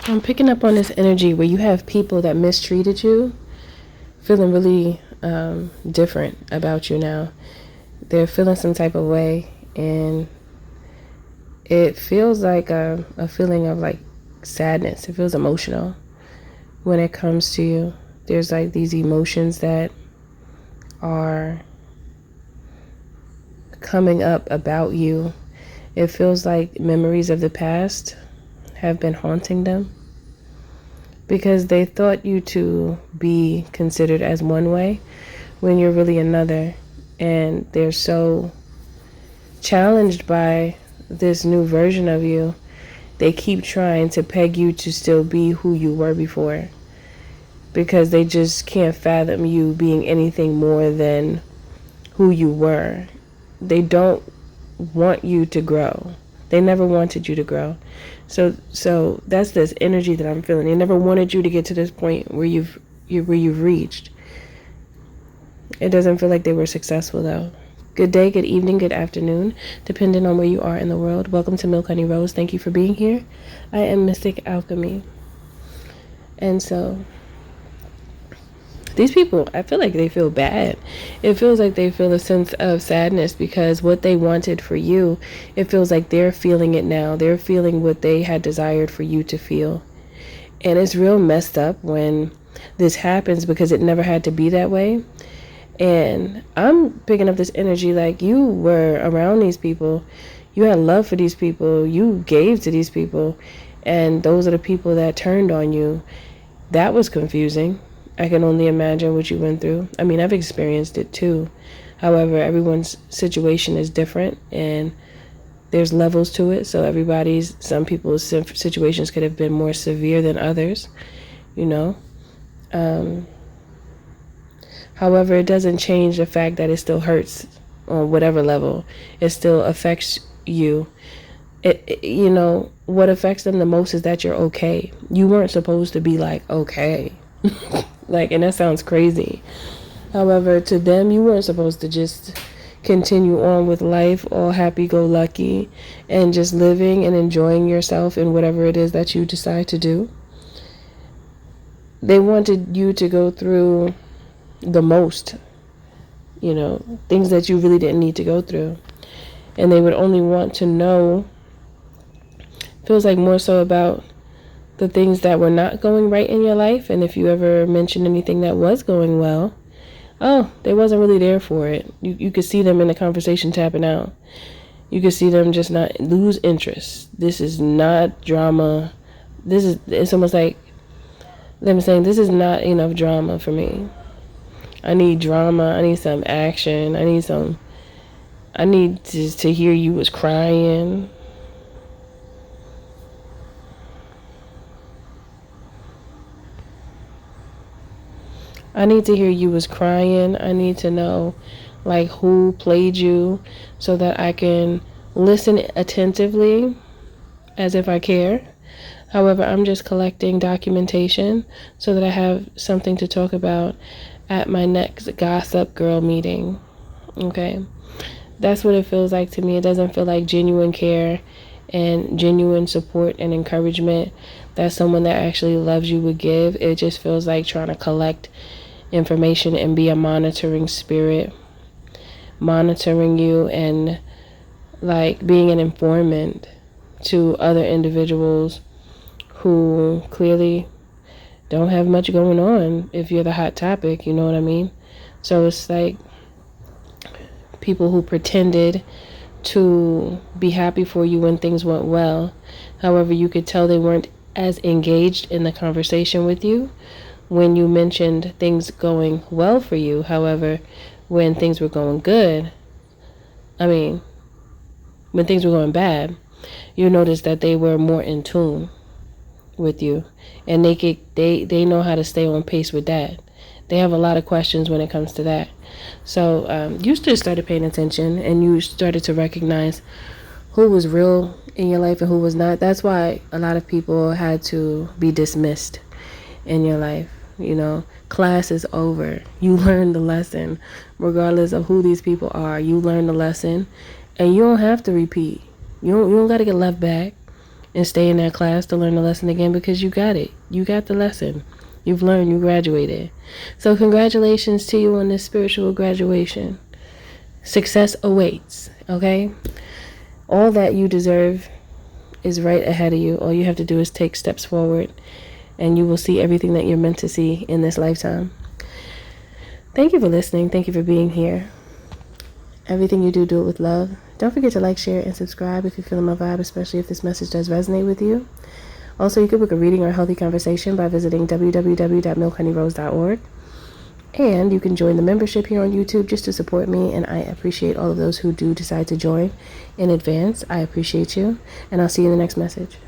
I'm picking up on this energy where you have people that mistreated you feeling really different about you now. They're feeling some type of way, and it feels like a feeling of like sadness. It feels emotional when it comes to you. There's like these emotions that are coming up about you. It feels like memories of the past have been haunting them because they thought you to be considered as one way when you're really another, and they're so challenged by this new version of you. They keep trying to peg you to still be who you were before because they just can't fathom you being anything more than who you were. They don't want you to grow. They never wanted you to grow. So that's this energy that I'm feeling. They never wanted you to get to this point where you've reached. It doesn't feel like they were successful though. Good day, good evening, good afternoon, depending on where you are in the world. Welcome to Milk Honey Rose. Thank you for being here. I am Mystic Alchemy. And so these people, I feel like they feel bad. It feels like they feel a sense of sadness because what they wanted for you, it feels like they're feeling it now. They're feeling what they had desired for you to feel. And it's real messed up when this happens because it never had to be that way. And I'm picking up this energy like you were around these people. You had love for these people. You gave to these people. And those are the people that turned on you. That was confusing. I can only imagine what you went through. I mean, I've experienced it too. However, everyone's situation is different and there's levels to it. So some people's situations could have been more severe than others, you know. However, it doesn't change the fact that it still hurts on whatever level. It still affects you. You know, what affects them the most is that you're okay. You weren't supposed to be like, okay. Like, and that sounds crazy. However, to them, you weren't supposed to just continue on with life all happy-go-lucky and just living and enjoying yourself in whatever it is that you decide to do. They wanted you to go through the most, you know, things that you really didn't need to go through. And they would only want to know, feels like more so about the things that were not going right in your life. And if you ever mentioned anything that was going well, oh, they wasn't really there for it. You could see them in the conversation tapping out. You could see them just not lose interest. This is not drama. It's almost like them saying, this is not enough drama for me. I need drama. I need some action. I need to hear you was crying. I need to hear you was crying. I need to know like who played you so that I can listen attentively as if I care. However, I'm just collecting documentation so that I have something to talk about at my next Gossip Girl meeting. Okay? That's what it feels like to me. It doesn't feel like genuine care and genuine support and encouragement that someone that actually loves you would give. It just feels like trying to collect information and be a monitoring spirit, monitoring you and like being an informant to other individuals who clearly don't have much going on if you're the hot topic, you know what I mean? So it's like people who pretended to be happy for you when things went well. However, you could tell they weren't as engaged in the conversation with you when you mentioned things going well for you. However, when things were going good, when things were going bad, you notice that they were more in tune with you, and they know how to stay on pace with that. They have a lot of questions when it comes to that. So you just started paying attention, and you started to recognize who was real in your life and who was not. That's why a lot of people had to be dismissed in your life. You know, class is over. You learned the lesson. Regardless of who these people are, you learned the lesson, and you don't have to repeat. You don't got to get left back and stay in that class to learn the lesson again, because you got it. You got the lesson. You've learned, you graduated. So congratulations to you on this spiritual graduation. Success awaits, okay? All that you deserve is right ahead of you. All you have to do is take steps forward, and you will see everything that you're meant to see in this lifetime. Thank you for listening. Thank you for being here. Everything you do, do it with love. Don't forget to like, share, and subscribe if you're feeling my vibe, especially if this message does resonate with you. Also, you can book a reading or a healthy conversation by visiting www.milkhoneyrose.org. And you can join the membership here on YouTube just to support me, and I appreciate all of those who do decide to join in advance. I appreciate you, and I'll see you in the next message.